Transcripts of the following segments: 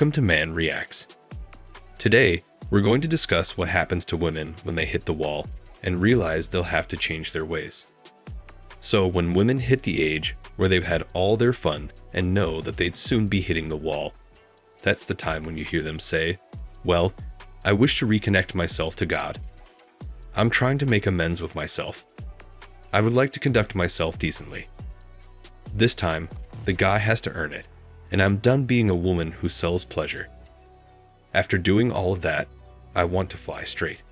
Welcome to Man Reacts. Today, we're going to discuss what happens to women when they hit the wall and realize they'll have to change their ways. So when women hit the age where they've had all their fun and know that they'd soon be hitting the wall, that's the time when you hear them say, "Well, I wish to reconnect myself to God. I'm trying to make amends with myself. I would like to conduct myself decently. This time, the guy has to earn it, and I'm done being a woman who sells pleasure. After doing all of that, I want to fly straight."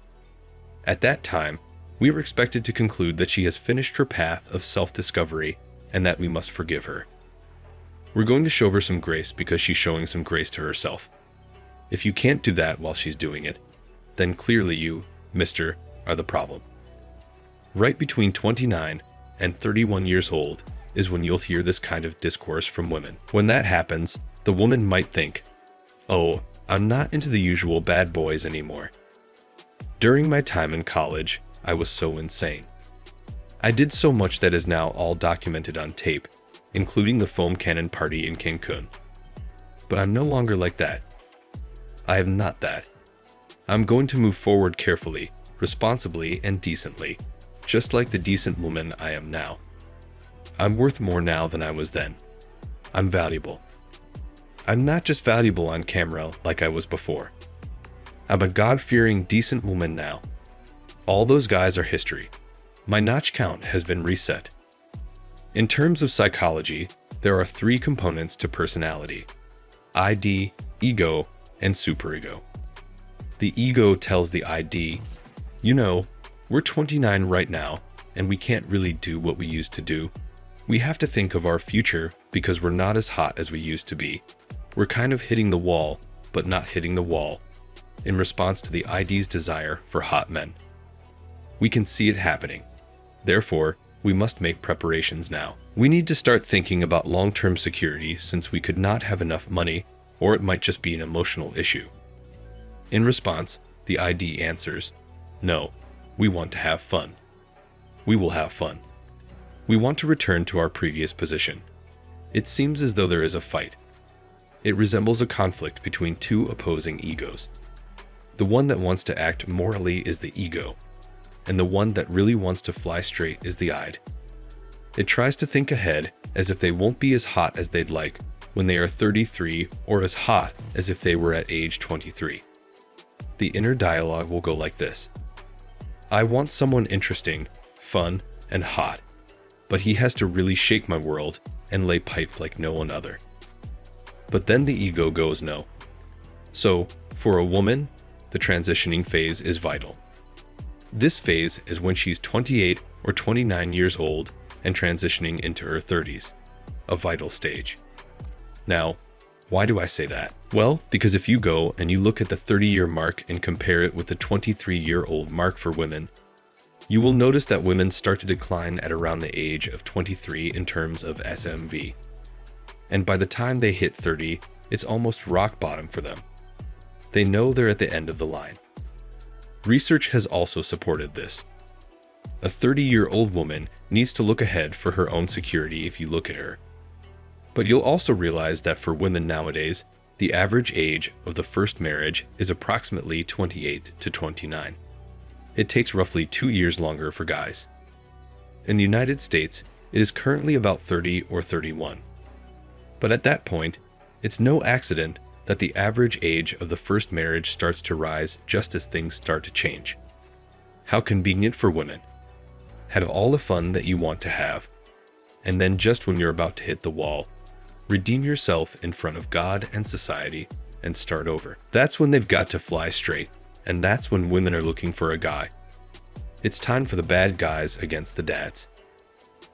At that time, we are expected to conclude that she has finished her path of self-discovery and that we must forgive her. We're going to show her some grace because she's showing some grace to herself. If you can't do that while she's doing it, then clearly you, mister, are the problem. Right between 29 and 31 years old is when you'll hear this kind of discourse from women. When that happens, the woman might think, "Oh, I'm not into the usual bad boys anymore. During my time in college, I was so insane. I did so much that is now all documented on tape, including the foam cannon party in Cancun. But I'm no longer like that. I am not that. I'm going to move forward carefully, responsibly, and decently, just like the decent woman I am now. I'm worth more now than I was then. I'm valuable. I'm not just valuable on camera like I was before. I'm a God-fearing, decent woman now. All those guys are history. My notch count has been reset." In terms of psychology, there are three components to personality: ID, ego, and superego. The ego tells the ID, "You know, we're 29 right now, and we can't really do what we used to do. We have to think of our future because we're not as hot as we used to be. We're kind of hitting the wall, but not hitting the wall," in response to the ID's desire for hot men. We can see it happening. Therefore, we must make preparations now. We need to start thinking about long-term security since we could not have enough money, or it might just be an emotional issue. In response, the ID answers, "No, we want to have fun. We will have fun. We want to return to our previous position." It seems as though there is a fight. It resembles a conflict between two opposing egos. The one that wants to act morally is the ego, and the one that really wants to fly straight is the id. It tries to think ahead as if they won't be as hot as they'd like when they are 33 or as hot as if they were at age 23. The inner dialogue will go like this: "I want someone interesting, fun, and hot, but he has to really shake my world and lay pipe like no one other." But then the ego goes no. So, for a woman, the transitioning phase is vital. This phase is when she's 28 or 29 years old and transitioning into her 30s, a vital stage. Now, why do I say that? Well, because if you go and you look at the 30-year mark and compare it with the 23-year-old mark for women, you will notice that women start to decline at around the age of 23 in terms of SMV. And by the time they hit 30, it's almost rock bottom for them. They know they're at the end of the line. Research has also supported this. A 30-year-old woman needs to look ahead for her own security if you look at her. But you'll also realize that for women nowadays, the average age of the first marriage is approximately 28 to 29. It takes roughly 2 years longer for guys. In the United States, it is currently about 30 or 31. But at that point, it's no accident that the average age of the first marriage starts to rise just as things start to change. How convenient for women. Have all the fun that you want to have, and then just when you're about to hit the wall, redeem yourself in front of God and society and start over. That's when they've got to fly straight, and that's when women are looking for a guy. It's time for the bad guys against the dads.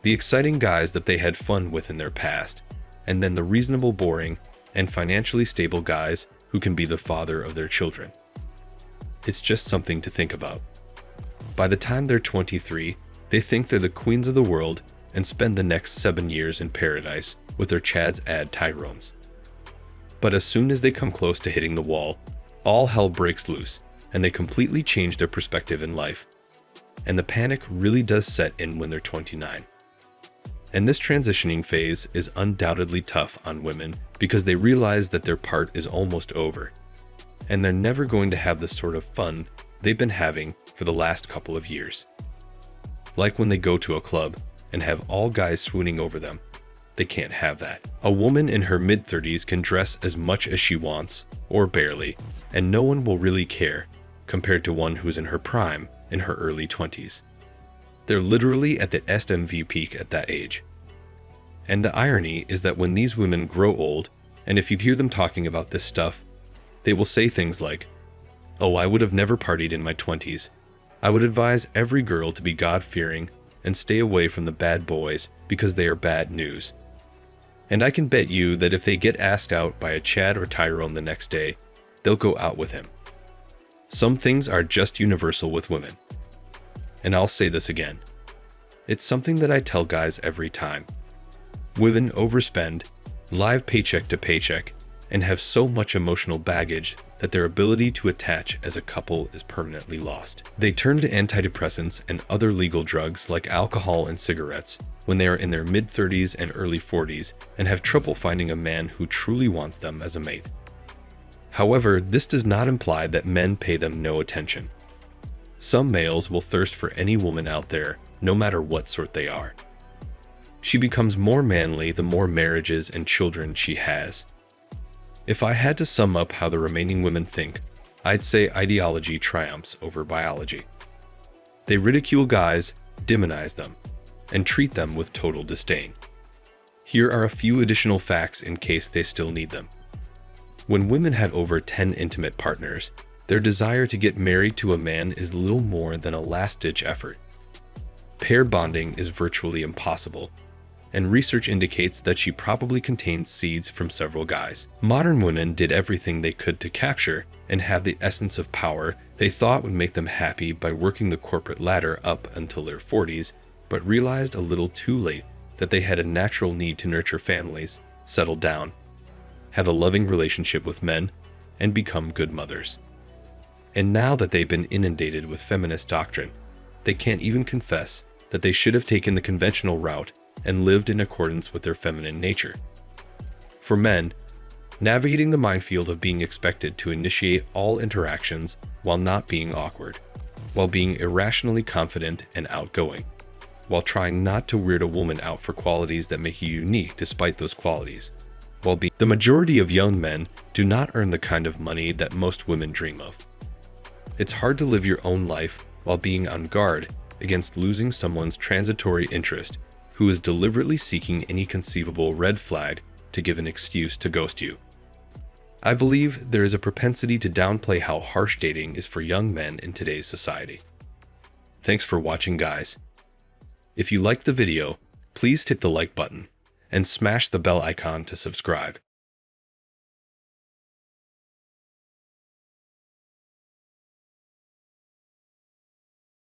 The exciting guys that they had fun with in their past, and then the reasonable, boring, and financially stable guys who can be the father of their children. It's just something to think about. By the time they're 23, they think they're the queens of the world and spend the next 7 years in paradise with their Chads ad Tyrones. But as soon as they come close to hitting the wall, all hell breaks loose and they completely change their perspective in life. And the panic really does set in when they're 29. And this transitioning phase is undoubtedly tough on women because they realize that their part is almost over, and they're never going to have the sort of fun they've been having for the last couple of years. Like when they go to a club and have all guys swooning over them. They can't have that. A woman in her mid-30s can dress as much as she wants, or barely, and no one will really care, compared to one who's in her prime, in her early 20s. They're literally at the SMV peak at that age. And the irony is that when these women grow old, and if you hear them talking about this stuff, they will say things like, "Oh, I would have never partied in my 20s. I would advise every girl to be God-fearing and stay away from the bad boys because they are bad news." And I can bet you that if they get asked out by a Chad or Tyrone the next day, they'll go out with him. Some things are just universal with women. And I'll say this again. It's something that I tell guys every time. Women overspend, live paycheck to paycheck, and have so much emotional baggage that their ability to attach as a couple is permanently lost. They turn to antidepressants and other legal drugs like alcohol and cigarettes when they are in their mid-30s and early 40s and have trouble finding a man who truly wants them as a mate. However, this does not imply that men pay them no attention. Some males will thirst for any woman out there, no matter what sort they are. She becomes more manly the more marriages and children she has. If I had to sum up how the remaining women think, I'd say ideology triumphs over biology. They ridicule guys, demonize them, and treat them with total disdain. Here are a few additional facts in case they still need them. When women have over 10 intimate partners, their desire to get married to a man is little more than a last-ditch effort. Pair bonding is virtually impossible, and research indicates that she probably contains seeds from several guys. Modern women did everything they could to capture and have the essence of power they thought would make them happy by working the corporate ladder up until their 40s, but realized a little too late that they had a natural need to nurture families, settle down, have a loving relationship with men, and become good mothers. And now that they've been inundated with feminist doctrine, they can't even confess that they should have taken the conventional route and lived in accordance with their feminine nature. For men, navigating the minefield of being expected to initiate all interactions while not being awkward, while being irrationally confident and outgoing, while trying not to weird a woman out for qualities that make you unique despite those qualities, the majority of young men do not earn the kind of money that most women dream of. It's hard to live your own life while being on guard against losing someone's transitory interest who is deliberately seeking any conceivable red flag to give an excuse to ghost you. I believe there is a propensity to downplay how harsh dating is for young men in today's society. Thanks for watching, guys. If you liked the video, please hit the like button and smash the bell icon to subscribe.